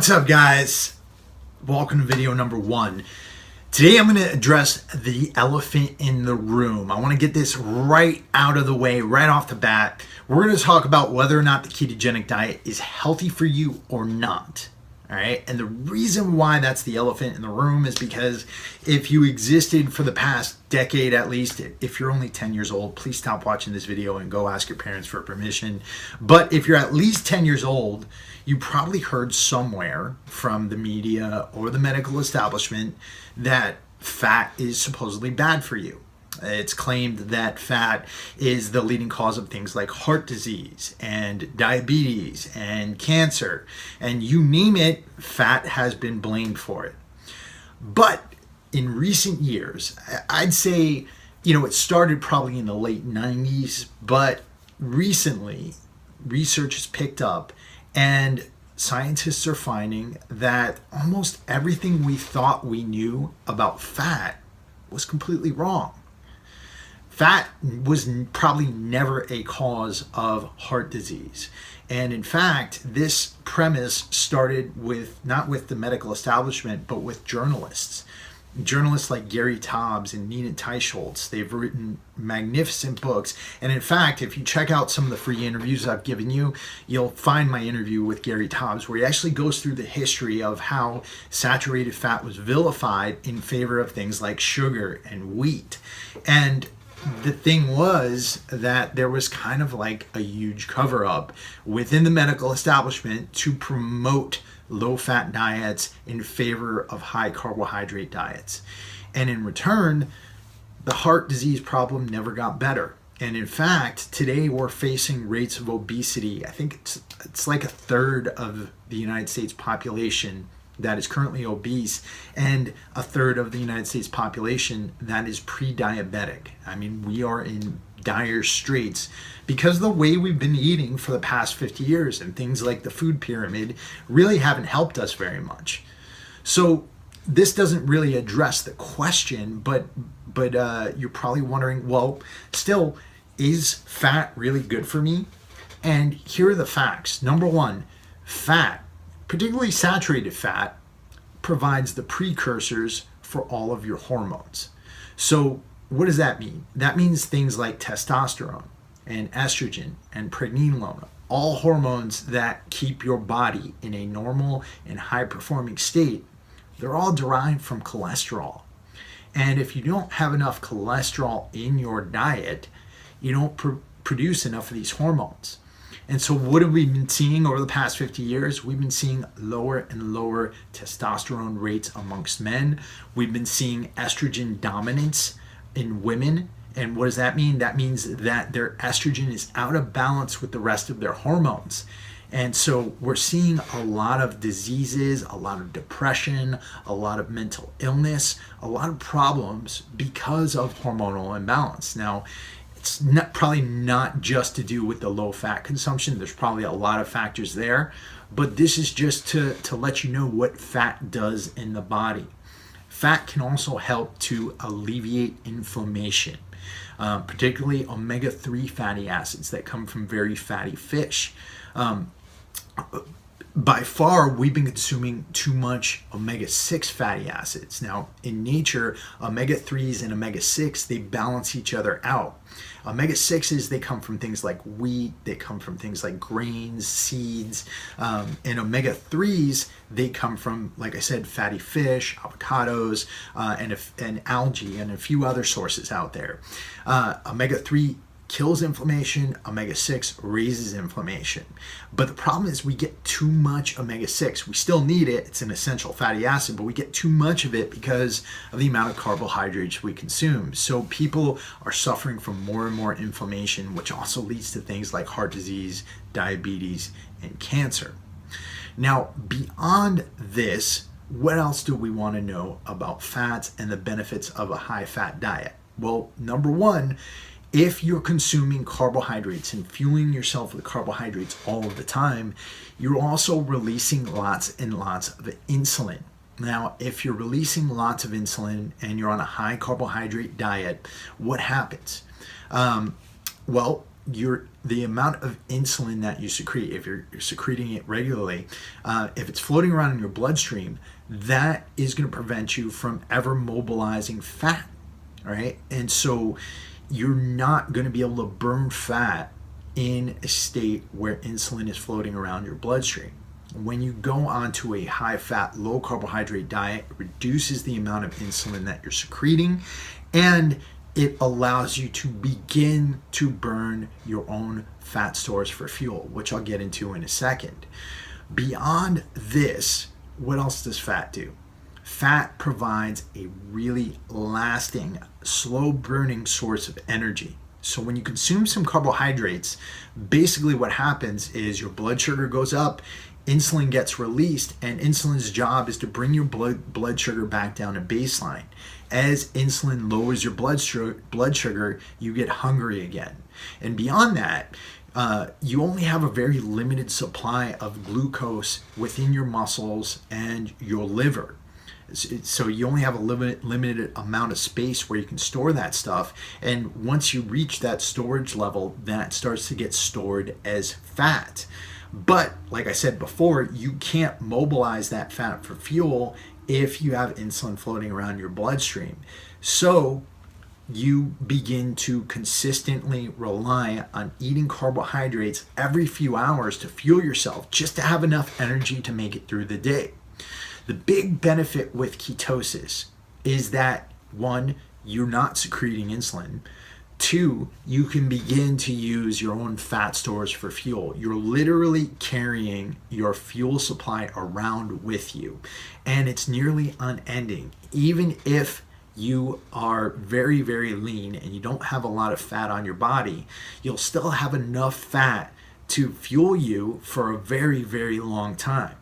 What's up, guys? Welcome to video number 1. Today I'm going to address the elephant in the room. I want to get this right out of the way, right off the bat. We're going to talk about whether or not the ketogenic diet is healthy for you or not. All right. And the reason why that's the elephant in the room is because if you existed for the past decade, at least, if you're only 10 years old, please stop watching this video and go ask your parents for permission. But if you're at least 10 years old, you probably heard somewhere from the media or the medical establishment that fat is supposedly bad for you. It's claimed that fat is the leading cause of things like heart disease and diabetes and cancer, and you name it, fat has been blamed for it. But in recent years, I'd say, it started probably in the late 90s, but recently research has picked up and scientists are finding that almost everything we thought we knew about fat was completely wrong. Fat was probably never a cause of heart disease. And in fact, this premise started not with the medical establishment, but with journalists. Journalists like Gary Taubes and Nina Teicholz. They've written magnificent books. And in fact, if you check out some of the free interviews I've given you, you'll find my interview with Gary Taubes, where he actually goes through the history of how saturated fat was vilified in favor of things like sugar and wheat. And the thing was that there was kind of like a huge cover-up within the medical establishment to promote low-fat diets in favor of high-carbohydrate diets. And in return, the heart disease problem never got better. And in fact, today we're facing rates of obesity. I think it's like a third of the United States population that is currently obese, and a third of the United States population that is pre-diabetic. I mean, we are in dire straits because the way we've been eating for the past 50 years and things like the food pyramid really haven't helped us very much. So this doesn't really address the question, but you're probably wondering, well, still, is fat really good for me? And here are the facts. Number one, fat, particularly saturated fat, provides the precursors for all of your hormones. So what does that mean? That means things like testosterone and estrogen and pregnenolone, all hormones that keep your body in a normal and high-performing state. They're all derived from cholesterol. And if you don't have enough cholesterol in your diet, you don't produce enough of these hormones. And so what have we been seeing over the past 50 years? We've been seeing lower and lower testosterone rates amongst men. We've been seeing estrogen dominance in women. And what does that mean? That means that their estrogen is out of balance with the rest of their hormones. And so we're seeing a lot of diseases, a lot of depression, a lot of mental illness, a lot of problems because of hormonal imbalance. Now, it's probably not just to do with the low fat consumption. There's probably a lot of factors there, but this is just to let you know what fat does in the body. Fat can also help to alleviate inflammation, particularly omega-3 fatty acids that come from very fatty fish. By far, we've been consuming too much omega-6 fatty acids. Now, in nature, omega-3s and omega-6, they balance each other out. Omega-6s, they come from things like wheat, they come from things like grains, seeds, and omega-3s, they come from, like I said, fatty fish, avocados, and algae, and a few other sources out there. Omega-3 kills inflammation, omega-6 raises inflammation. But the problem is we get too much omega-6. We still need it, it's an essential fatty acid, but we get too much of it because of the amount of carbohydrates we consume. So people are suffering from more and more inflammation, which also leads to things like heart disease, diabetes, and cancer. Now, beyond this, what else do we want to know about fats and the benefits of a high-fat diet? Well, number one, if you're consuming carbohydrates and fueling yourself with carbohydrates all of the time, you're also releasing lots and lots of insulin. Now, if you're releasing lots of insulin and you're on a high carbohydrate diet, what happens? Well, the amount of insulin that you secrete, if you're secreting it regularly, if it's floating around in your bloodstream, that is going to prevent you from ever mobilizing fat, right? And so you're not going to be able to burn fat in a state where insulin is floating around your bloodstream. When you go onto a high fat, low carbohydrate diet, it reduces the amount of insulin that you're secreting, and it allows you to begin to burn your own fat stores for fuel, which I'll get into in a second. Beyond this, what else does fat do? Fat provides a really lasting, slow burning source of energy. So when you consume some carbohydrates, basically what happens is your blood sugar goes up, insulin gets released, and insulin's job is to bring your blood sugar back down to baseline. As insulin lowers your blood sugar, you get hungry again. And beyond that, you only have a very limited supply of glucose within your muscles and your liver. So you only have a limited amount of space where you can store that stuff. And once you reach that storage level, that starts to get stored as fat. But like I said before, you can't mobilize that fat for fuel if you have insulin floating around your bloodstream. So you begin to consistently rely on eating carbohydrates every few hours to fuel yourself, just to have enough energy to make it through the day. The big benefit with ketosis is that, one, you're not secreting insulin. Two, you can begin to use your own fat stores for fuel. You're literally carrying your fuel supply around with you, and it's nearly unending. Even if you are very, very lean and you don't have a lot of fat on your body, you'll still have enough fat to fuel you for a very, very long time.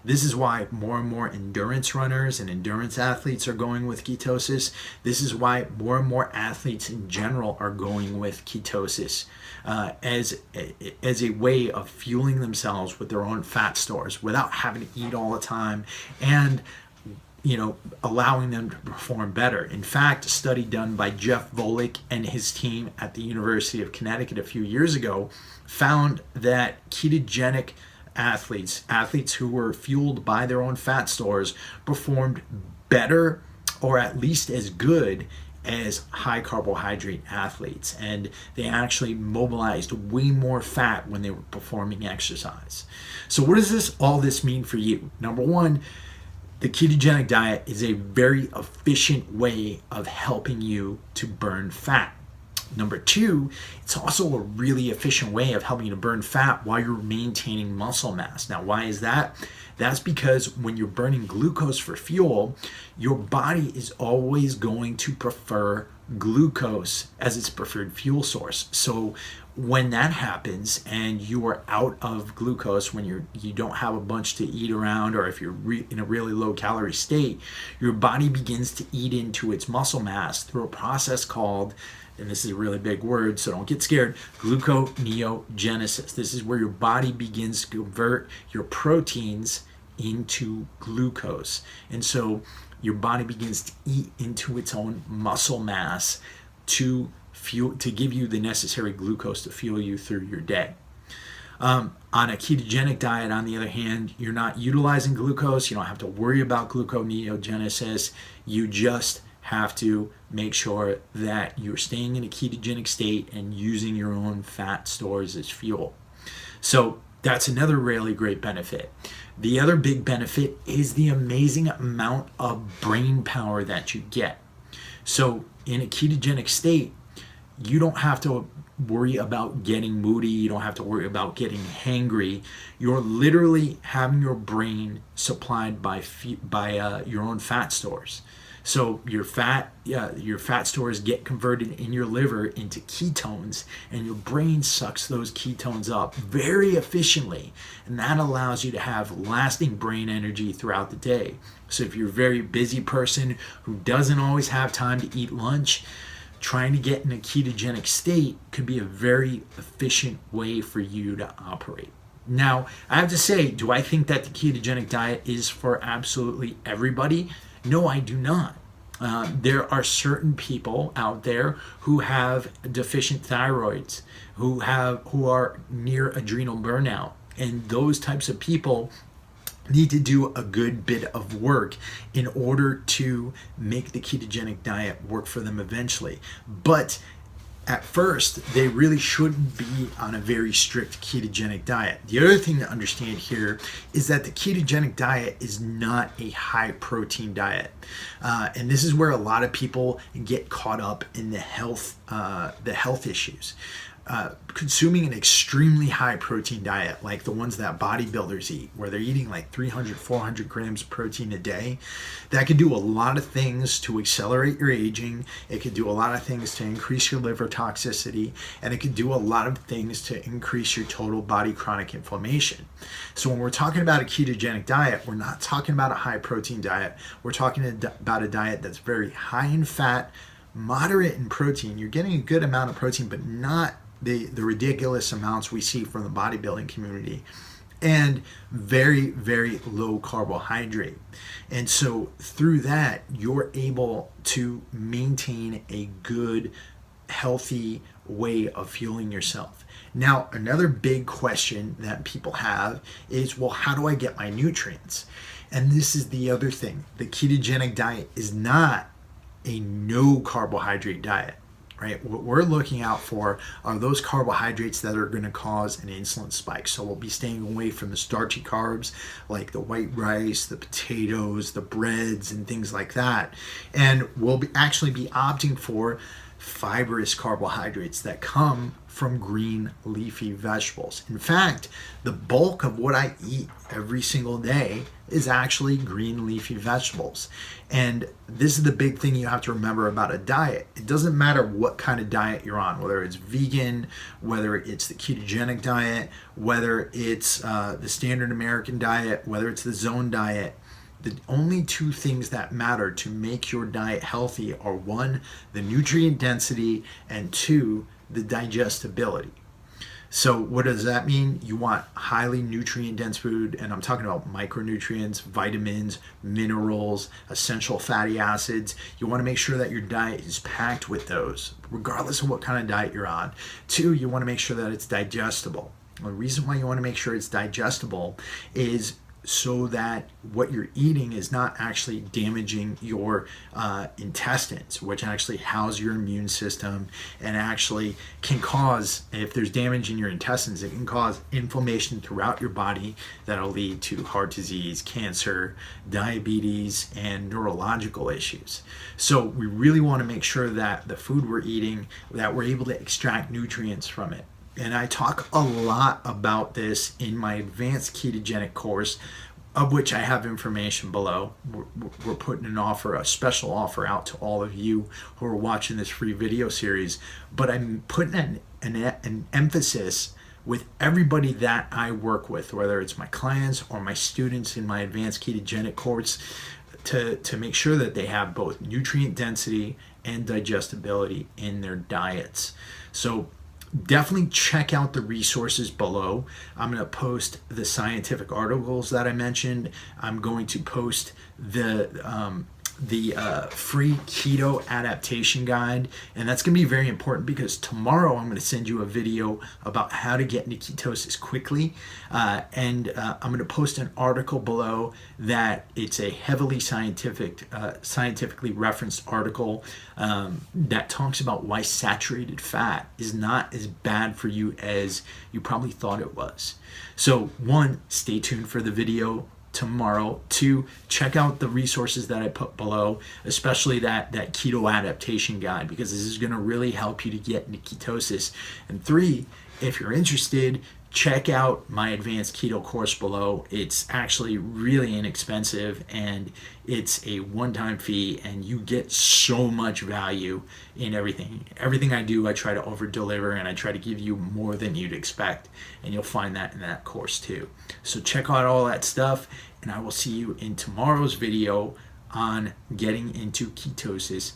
This is why more and more endurance runners and endurance athletes are going with ketosis. This is why more and more athletes in general are going with ketosis as a way of fueling themselves with their own fat stores without having to eat all the time, and allowing them to perform better. In fact, a study done by Jeff Volek and his team at the University of Connecticut a few years ago found that ketogenic athletes who were fueled by their own fat stores performed better, or at least as good as high carbohydrate athletes, and they actually mobilized way more fat when they were performing exercise. So what does all this mean for you? Number one, the ketogenic diet is a very efficient way of helping you to burn fat. Number two, it's also a really efficient way of helping you to burn fat while you're maintaining muscle mass. Now, why is that? That's because when you're burning glucose for fuel, your body is always going to prefer glucose as its preferred fuel source. So when that happens and you are out of glucose, when you don't have a bunch to eat around, or if you're in a really low calorie state, your body begins to eat into its muscle mass through a process called, and this is a really big word, so don't get scared, gluconeogenesis. This is where your body begins to convert your proteins into glucose. And so your body begins to eat into its own muscle mass to give you the necessary glucose to fuel you through your day. On a ketogenic diet, on the other hand, you're not utilizing glucose. You don't have to worry about gluconeogenesis. You just have to make sure that you're staying in a ketogenic state and using your own fat stores as fuel. So that's another really great benefit. The other big benefit is the amazing amount of brain power that you get. So in a ketogenic state, you don't have to worry about getting moody. You don't have to worry about getting hangry. You're literally having your brain supplied by your own fat stores. So your fat stores get converted in your liver into ketones, and your brain sucks those ketones up very efficiently, and that allows you to have lasting brain energy throughout the day. So if you're a very busy person who doesn't always have time to eat lunch, trying to get in a ketogenic state could be a very efficient way for you to operate. Now, I have to say, do I think that the ketogenic diet is for absolutely everybody? No, I do not. There are certain people out there who have deficient thyroids, who are near adrenal burnout, and those types of people need to do a good bit of work in order to make the ketogenic diet work for them eventually. But at first, they really shouldn't be on a very strict ketogenic diet. The other thing to understand here is that the ketogenic diet is not a high protein diet. And this is where a lot of people get caught up in the health issues. Consuming an extremely high protein diet like the ones that bodybuilders eat, where they're eating like 300, 400 grams of protein a day, that could do a lot of things to accelerate your aging. It could do a lot of things to increase your liver toxicity, and it could do a lot of things to increase your total body chronic inflammation. So when we're talking about a ketogenic diet, we're not talking about a high protein diet. We're talking about a diet that's very high in fat, moderate in protein. You're getting a good amount of protein, but not the ridiculous amounts we see from the bodybuilding community, and very, very low carbohydrate. And so through that, you're able to maintain a good, healthy way of fueling yourself. Now, another big question that people have is, well, how do I get my nutrients? And this is the other thing. The ketogenic diet is not a no carbohydrate diet. Right? What we're looking out for are those carbohydrates that are going to cause an insulin spike. So we'll be staying away from the starchy carbs like the white rice, the potatoes, the breads, and things like that. And we'll actually be opting for fibrous carbohydrates that come from green leafy vegetables. In fact, the bulk of what I eat every single day is actually green leafy vegetables. And this is the big thing you have to remember about a diet. It doesn't matter what kind of diet you're on, whether it's vegan, whether it's the ketogenic diet, whether it's the standard American diet, whether it's the zone diet. The only two things that matter to make your diet healthy are, one, the nutrient density, and two, the digestibility. So what does that mean? You want highly nutrient dense food, and I'm talking about micronutrients, vitamins, minerals, essential fatty acids. You want to make sure that your diet is packed with those, regardless of what kind of diet you're on. Two, you want to make sure that it's digestible. The reason why you want to make sure it's digestible is so that what you're eating is not actually damaging your intestines, which actually house your immune system and actually can cause, if there's damage in your intestines, it can cause inflammation throughout your body that'll lead to heart disease, cancer, diabetes, and neurological issues. So we really want to make sure that the food we're eating, that we're able to extract nutrients from it. And I talk a lot about this in my advanced ketogenic course, of which I have information below. We're putting a special offer out to all of you who are watching this free video series. But I'm putting an emphasis with everybody that I work with, whether it's my clients or my students in my advanced ketogenic course, to make sure that they have both nutrient density and digestibility in their diets. So definitely check out the resources below. I'm going to post the scientific articles that I mentioned. I'm going to post the free keto adaptation guide, and that's going to be very important because tomorrow I'm going to send you a video about how to get into ketosis quickly, and I'm going to post an article below that it's a heavily scientifically referenced article that talks about why saturated fat is not as bad for you as you probably thought it was. So one, stay tuned for the video tomorrow. Two, check out the resources that I put below, especially that keto adaptation guide, because this is going to really help you to get into ketosis. And three, if you're interested, check out my advanced keto course below. It's actually really inexpensive and it's a one-time fee, and you get so much value in everything. Everything I do, I try to over-deliver, and I try to give you more than you'd expect, and you'll find that in that course too. So check out all that stuff, and I will see you in tomorrow's video on getting into ketosis